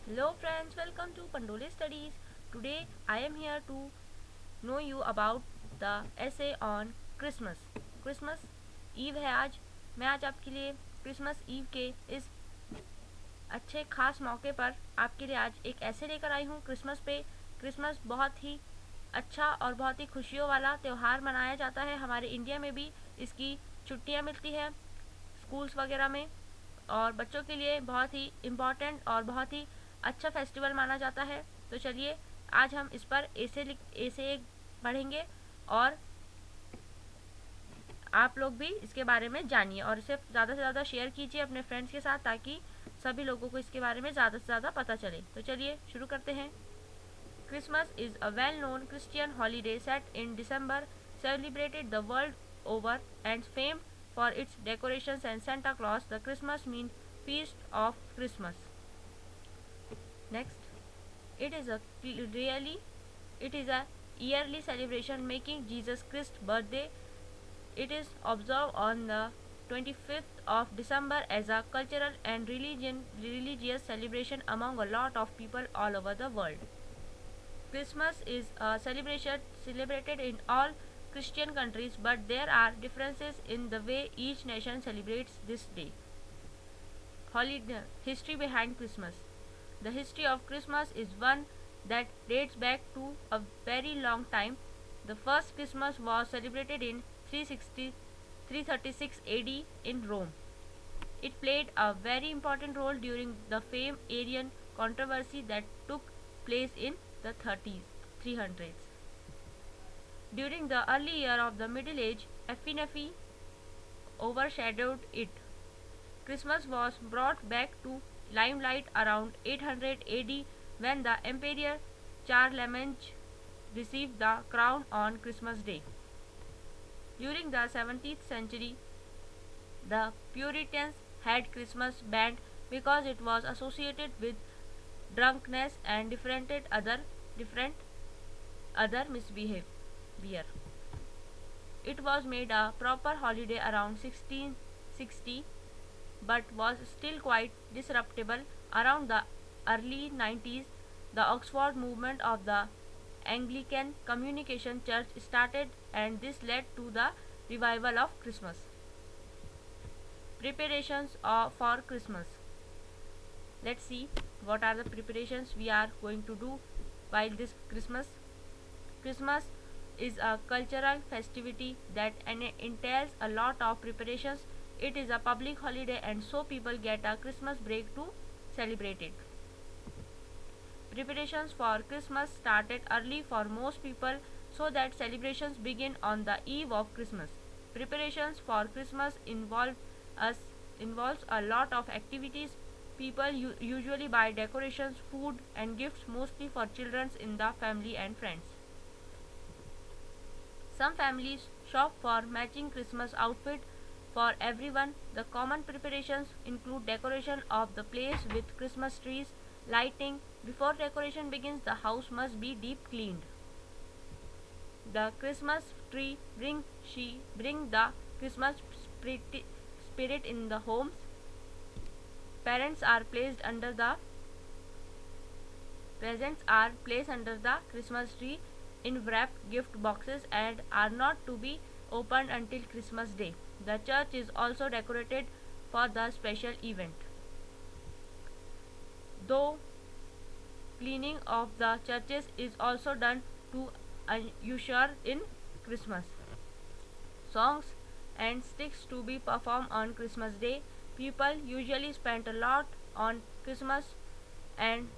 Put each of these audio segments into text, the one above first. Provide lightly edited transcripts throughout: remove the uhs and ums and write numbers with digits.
Hello friends, welcome to Pandole Studies. Today I am here to know you about the essay on Christmas. Christmas eve है आज। मैं आज आपके लिए Christmas ewe के इस अच्छे खास मौके पर आपके लिए आज एक ऐसे लेकर आई हूँ क्रिसमस पे। क्रिसमस बहुत ही अच्छा और बहुत ही खुशियों वाला त्यौहार मनाया जाता है। हमारे इंडिया में भी इसकी छुट्टियाँ मिलती है स्कूल्स वगैरह में, और बच्चों के लिए बहुत ही इम्पॉर्टेंट और बहुत ही अच्छा फेस्टिवल माना जाता है। तो चलिए आज हम इस पर ऐसे पढ़ेंगे और आप लोग भी इसके बारे में जानिए और इसे ज़्यादा से ज़्यादा शेयर कीजिए अपने फ्रेंड्स के साथ, ताकि सभी लोगों को इसके बारे में ज़्यादा से ज़्यादा पता चले। तो चलिए शुरू करते हैं। Christmas is a well-known Christian holiday set in December, celebrated the world over and famed for its decorations and Santa Claus. The Christmas means feast of Christmas. Next, it is a really it is a yearly celebration making Jesus Christ's birthday. It is observed on the 25th of December as a cultural and religious celebration among a lot of people all over the world. Christmas is a celebration celebrated in all Christian countries, but there are differences in the way each nation celebrates this day. Holiday history behind Christmas. The history of Christmas is one that dates back to a very long time. The first Christmas was celebrated in 336 AD in Rome. It played a very important role during the famed Arian controversy that took place in the 300s. During the early year of the Middle Age, Epiphanes overshadowed it. Christmas was brought back to limelight around 800 AD when the Emperor Charlemagne received the crown on Christmas Day. During the 17th century, the Puritans had Christmas banned because it was associated with drunkenness and different other misbehavior. It was made a proper holiday around 1660, but was still quite disruptible. Around the early 90s, the Oxford movement of the Anglican Communication Church started, and this led to the revival of Christmas. Preparations for Christmas. Let's see what are the preparations we are going to do while this Christmas. Christmas is a cultural festivity that entails a lot of preparations. It is a public holiday, and so people get a Christmas break to celebrate it. Preparations for Christmas started early for most people so that celebrations begin on the eve of Christmas. Preparations for Christmas involves a lot of activities. People usually buy decorations, food, and gifts mostly for children in the family and friends. Some families shop for matching Christmas outfit for everyone. The common preparations include decoration of the place with Christmas trees, lighting. Before decoration begins, the house must be deep cleaned. The Christmas tree bring the Christmas spirit in the homes. Parents are placed under the Presents are placed under the Christmas tree in wrapped gift boxes and are not to be opened until Christmas Day. The church is also decorated for the special event. Though cleaning of the churches is also done to usher in Christmas. Songs and sticks to be performed on Christmas Day. People usually spend a lot on Christmas, and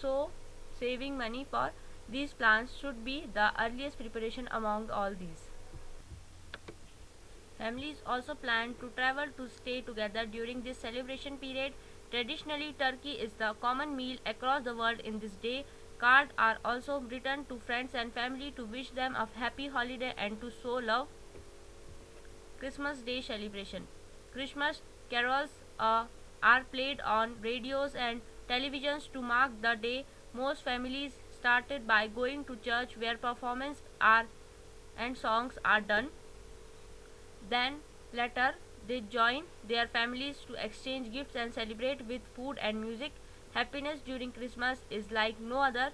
so saving money for these plans should be the earliest preparation among all these. Families also plan to travel to stay together during this celebration period. Traditionally, turkey is the common meal across the world in this day. Cards are also written to friends and family to wish them a happy holiday and to show love. Christmas Day celebration. Christmas carols are played on radios and televisions to mark the day. Most families started by going to church where performances are and songs are done. Then later they join their families to exchange gifts and celebrate with food and music. Happiness during Christmas is like no other.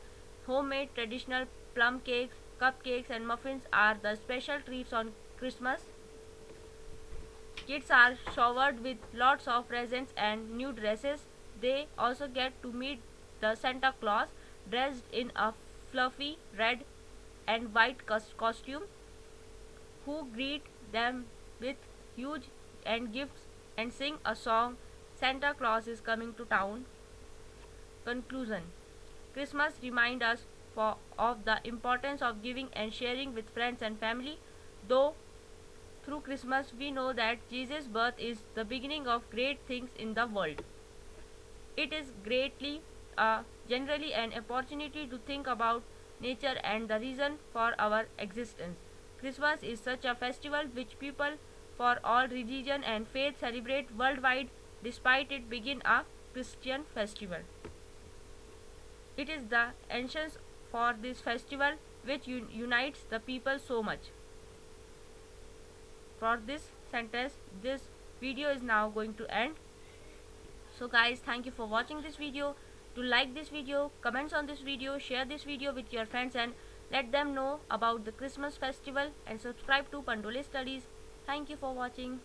Homemade traditional plum cakes, cupcakes, and muffins are the special treats on Christmas. Kids are showered with lots of presents and new dresses. They also get to meet the Santa Claus dressed in a fluffy red and white costume, who greet them with huge and gifts and sing a song, Santa Claus is coming to town. Conclusion: Christmas reminds us of the importance of giving and sharing with friends and family. Though through Christmas we know that Jesus' birth is the beginning of great things in the world. It is generally an opportunity to think about nature and the reason for our existence. Christmas is such a festival which people for all religion and faith celebrate worldwide despite it being a Christian festival. It is the essence for this festival which unites the people so much. For this sentence, this video is now going to end. So guys, thank you for watching this video. To like this video, comments on this video, share this video with your friends and let them know about the Christmas festival, and subscribe to Pandole Studies. Thank you for watching.